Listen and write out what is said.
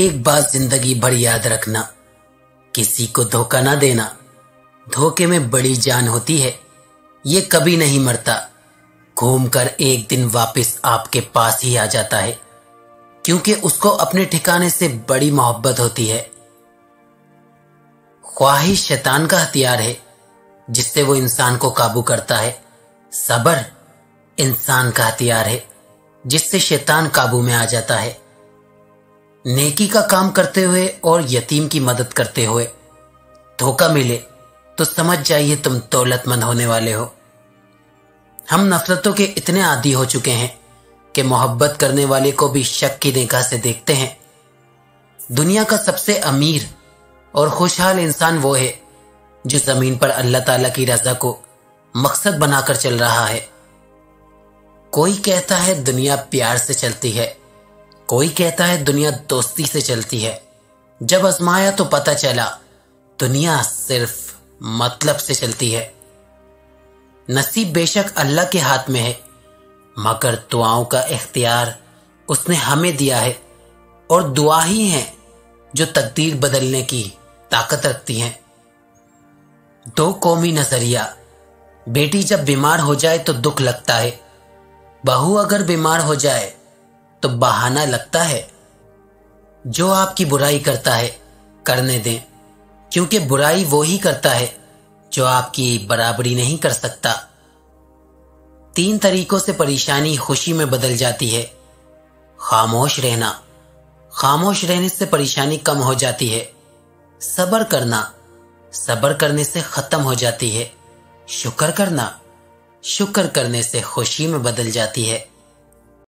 एक बात जिंदगी भर याद रखना, किसी को धोखा ना देना। धोखे में बड़ी जान होती है, ये कभी नहीं मरता, घूमकर एक दिन वापस आपके पास ही आ जाता है, क्योंकि उसको अपने ठिकाने से बड़ी मोहब्बत होती है। ख्वाहिश शैतान का हथियार है, जिससे वो इंसान को काबू करता है। सब्र इंसान का हथियार है, जिससे शैतान काबू में आ जाता है। नेकी का काम करते हुए और यतीम की मदद करते हुए धोखा मिले तो समझ जाइए तुम दौलतमंद होने वाले हो। हम नफरतों के इतने आदी हो चुके हैं कि मोहब्बत करने वाले को भी शक की निगाह से देखते हैं। दुनिया का सबसे अमीर और खुशहाल इंसान वो है जो जमीन पर अल्लाह ताला की रजा को मकसद बनाकर चल रहा है। कोई कहता है दुनिया प्यार से चलती है, कोई कहता है दुनिया दोस्ती से चलती है। जब आजमाया तो पता चला दुनिया सिर्फ मतलब से चलती है। नसीब बेशक अल्लाह के हाथ में है, मगर दुआओं का इख्तियार उसने हमें दिया है, और दुआ ही है जो तकदीर बदलने की ताकत रखती हैं। दो कौमी नजरिया। बेटी जब बीमार हो जाए तो दुख लगता है, बहू अगर बीमार हो जाए तो बहाना लगता है। जो आपकी बुराई करता है करने दें, क्योंकि बुराई वो ही करता है जो आपकी बराबरी नहीं कर सकता। 3 तरीकों से परेशानी खुशी में बदल जाती है। खामोश रहना, खामोश रहने से परेशानी कम हो जाती है। सब्र करना, सब्र करने से खत्म हो जाती है। शुक्र करना, शुक्र करने से खुशी में बदल जाती है।